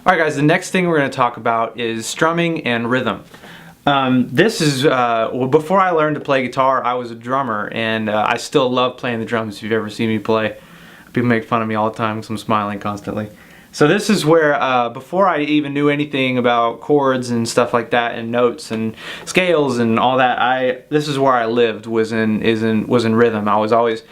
Alright guys, the next thing we're going to talk about is strumming and rhythm. This is, well, before I learned to play guitar, I was a drummer, and I still love playing the drums. If you've ever seen me play, people make fun of me all the time because I'm smiling constantly. So this is where, before I even knew anything about chords and stuff like that, and notes and scales and all that, this is where I lived, was in rhythm. I was always,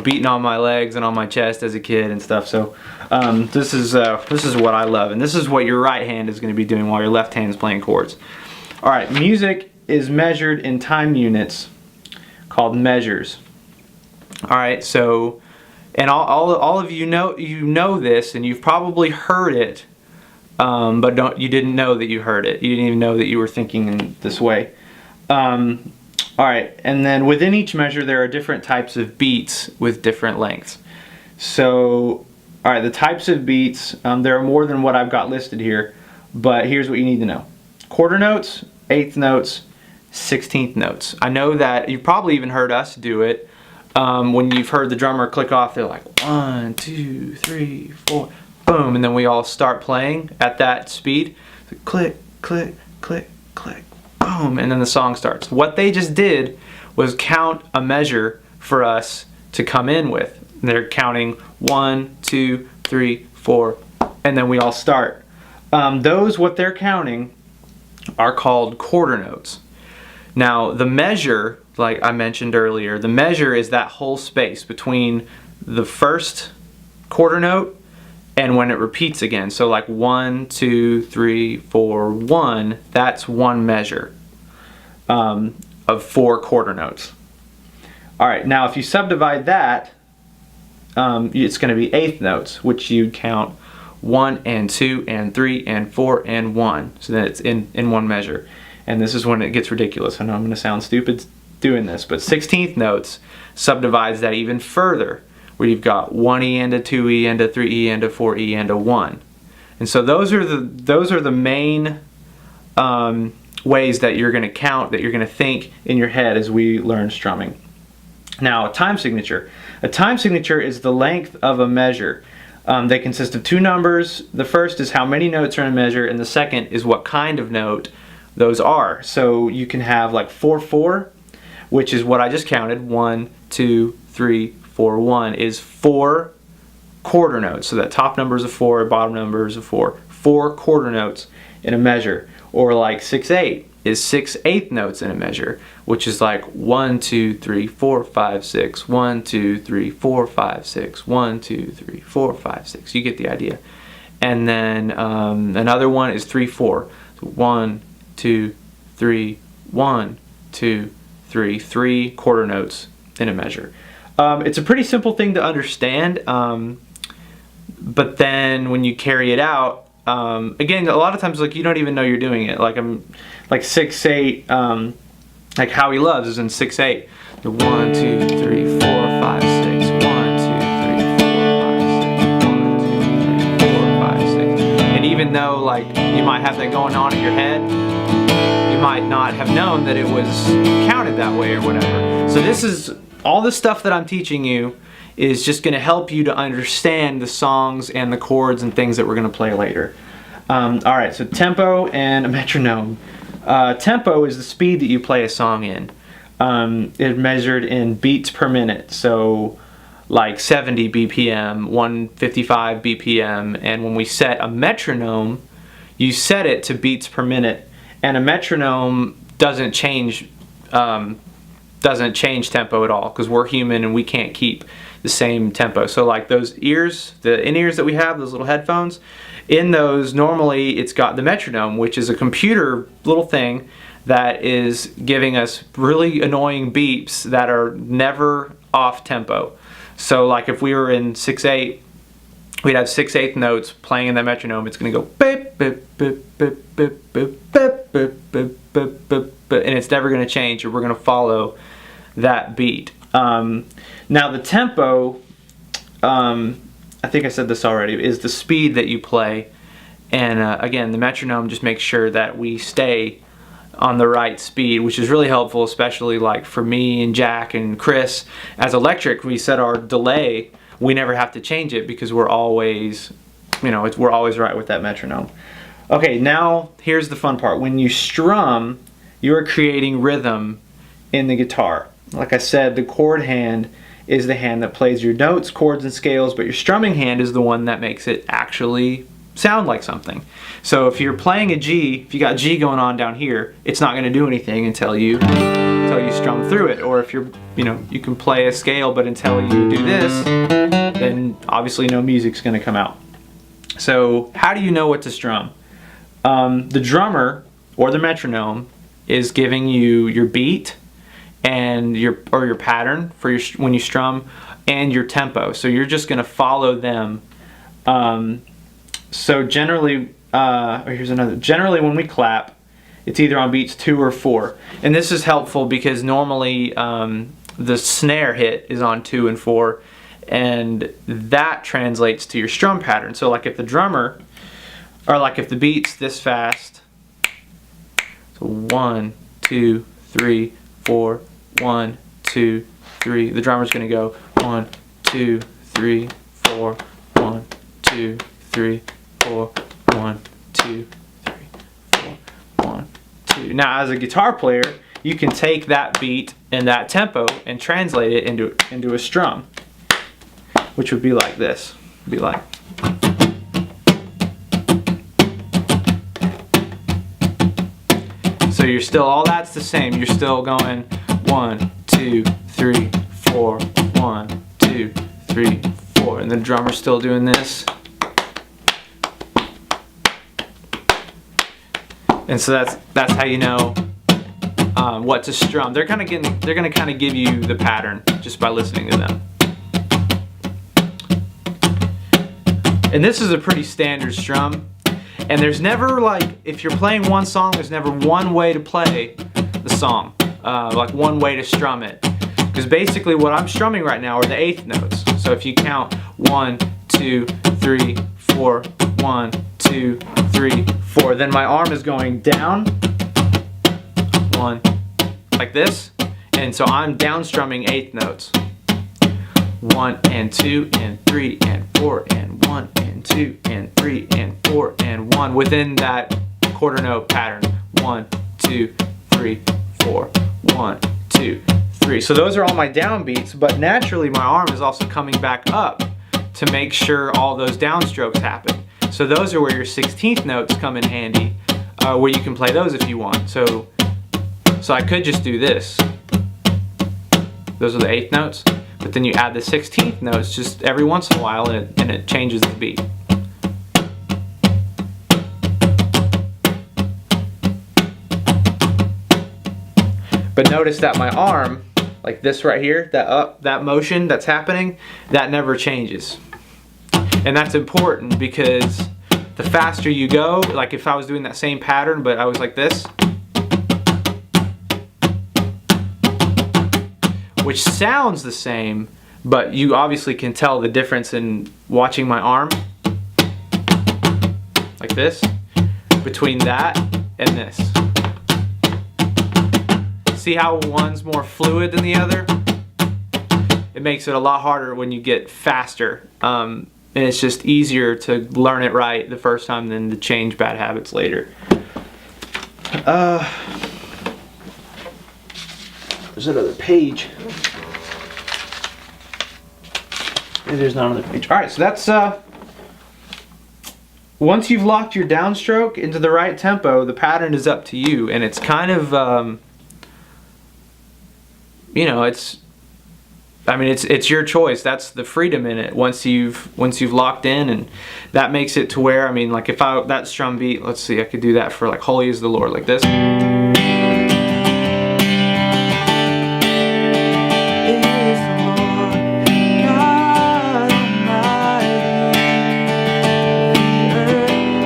beating on my legs and on my chest as a kid and stuff. So this is what I love, and this is what your right hand is going to be doing while your left hand is playing chords. All right, music is measured in time units called measures. All right, so. And all of you know this, and you've probably heard it, but you didn't know that you heard it. You didn't even know that you were thinking in this way. All right, and then within each measure there are different types of beats with different lengths. So, all right, the types of beats, there are more than what I've got listed here, but here's what you need to know: quarter notes, eighth notes, 16th notes. I know that you've probably even heard us do it. When you've heard the drummer click off, they're like 1, 2, 3, 4, boom, and then we all start playing at that speed. So click, click, click, click, boom, and then the song starts. What they just did was count a measure for us to come in with. They're counting 1, 2, 3, 4, and then we all start. What they're counting are called quarter notes. Now the measure, like I mentioned earlier, the measure is that whole space between the first quarter note and when it repeats again. So like 1, 2, 3, 4, 1, that's one measure of 4 quarter notes. Alright, now if you subdivide that, it's going to be eighth notes, which you'd count 1 and 2 and 3 and 4 and 1. So then it's in one measure. And this is when it gets ridiculous. I know I'm going to sound stupid doing this, but 16th notes subdivides that even further, where you've got 1E and a 2E and a 3E and a 4E and a 1. And so those are the main ways that you're going to count, that you're going to think in your head as we learn strumming. Now, a time signature. A time signature is the length of a measure. They consist of two numbers. The first is how many notes are in a measure, and the second is what kind of note those are. So you can have like 4/4, which is what I just counted. 1, 2, 3, 4, 1 is 4 quarter notes. So that top number is a 4, bottom number is a 4. 4 quarter notes in a measure. Or like 6/8 is 6 eighth notes in a measure, which is like 1, 2, 3, 4, 5, 6. 1, 2, 3, 4, 5, 6. 1, 2, 3, 4, 5, 6. You get the idea. And then another one is 3/4. So 1, 2, 3, 1, 2, 3, 3 quarter notes in a measure. It's a pretty simple thing to understand, but then when you carry it out, again, a lot of times like you don't even know you're doing it. Like 6/8, like How He Loves is in 6/8. The 1, 2, 3, 4, 5, 6. 1, 2, 3, 4, 5, 6. 1, 2, 3, 4, 5, 6. And even though like you might have that going on in your head, you might not have known that it was counted that way or whatever. So this is all the stuff that I'm teaching you is just going to help you to understand the songs and the chords and things that we're going to play later. Alright, so tempo and a metronome. Tempo is the speed that you play a song in. It's measured in beats per minute, so like 70 BPM, 155 BPM, and when we set a metronome, you set it to beats per minute. And a metronome doesn't change tempo at all, because we're human and we can't keep the same tempo. So like those ears, the in-ears that we have, those little headphones, in those normally it's got the metronome, which is a computer little thing that is giving us really annoying beeps that are never off tempo. So like if we were in 6/8, we'd have 6/8 notes playing in that metronome. It's going to go beep, beep, beep, beep, beep, beep, beep, beep, beep, beep, beep, and it's never going to change, or we're going to follow that beat. Now the tempo, I think I said this already, is the speed that you play, and again the metronome just makes sure that we stay on the right speed, which is really helpful, especially like for me and Jack and Chris. As electric, we set our delay, we never have to change it because we're always you know, we're always right with that metronome. Okay, now here's the fun part. When you strum, you're creating rhythm in the guitar. Like I said, the chord hand is the hand that plays your notes, chords, and scales, but your strumming hand is the one that makes it actually sound like something. So if you're playing a G, if you got G going on down here, it's not going to do anything until you strum through it. Or if you can play a scale, but until you do this, then obviously no music's going to come out. So how do you know what to strum? The drummer or the metronome is giving you your beat and your pattern for when you strum, and your tempo. So you're just going to follow them. So generally, generally when we clap, it's either on beats 2 or 4. And this is helpful because normally the snare hit is on 2 and 4, and that translates to your strum pattern. So like if the drummer, or like if the beat's this fast, so 1, 2, 3, 4, 1, 2, 3, the drummer's going to go 1, 2, 3, 4, 1, 2, 3, 4, 1, 2, 3, 4, 1, 2. Now as a guitar player, you can take that beat and that tempo and translate it into a strum, which would be like this. It'd be like. So you're still, all that's the same. You're still going 1, 2, 3, 4, 1, 2, 3, 4, and the drummer's still doing this. And so that's how you know what to strum. They're gonna kind of give you the pattern just by listening to them. And this is a pretty standard strum. And there's never, like, if you're playing one song, there's never one way to play the song, like one way to strum it. Because basically what I'm strumming right now are the 8th notes. So if you count 1, 2, 3, 4, 1, 2, 3, 4, then my arm is going down, 1, like this. And so I'm down strumming 8th notes. 1 and 2 and 3 and 4 and 1 and 2 and 3 and 4 and 1 within that quarter note pattern. 1, 2, 3, 4, 1, 2, 3. So those are all my down beats, but naturally my arm is also coming back up to make sure all those downstrokes happen. So those are where your 16th notes come in handy, where you can play those if you want. So I could just do this. Those are the 8th notes. But then you add the 16th notes just every once in a while, and it changes the beat. But notice that my arm, like this right here, that motion that's happening, that never changes. And that's important because the faster you go, like if I was doing that same pattern but I was like this, which sounds the same, but you obviously can tell the difference in watching my arm, like this, between that and this. See how one's more fluid than the other? It makes it a lot harder when you get faster, and it's just easier to learn it right the first time than to change bad habits later. There's another page. Maybe there's not another page. Alright, so that's once you've locked your downstroke into the right tempo, the pattern is up to you, and it's kind of you know, it's your choice. That's the freedom in it once you've locked in, and that makes it to where, I mean, like if that strum beat, let's see, I could do that for like Holy is the Lord, like this.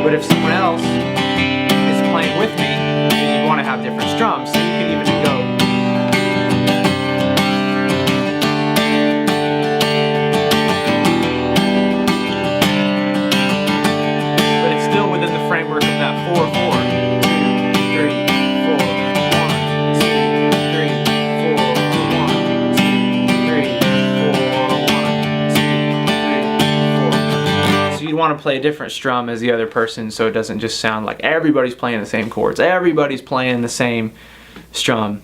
But if someone else is playing with me, then you want to have different strums, so you can even go. But it's still within the framework of that 4/4, 2, 3, want to play a different strum as the other person, so it doesn't just sound like everybody's playing the same chords, everybody's playing the same strum.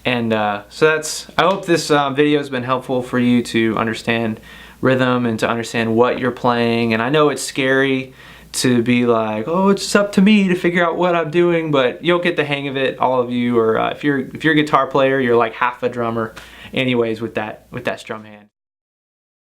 And so that's, I hope this video has been helpful for you to understand rhythm and to understand what you're playing. And I know it's scary to be like, oh, it's up to me to figure out what I'm doing, but you'll get the hang of it, all of you. Or if you're a guitar player, you're like half a drummer anyways with that strum hand.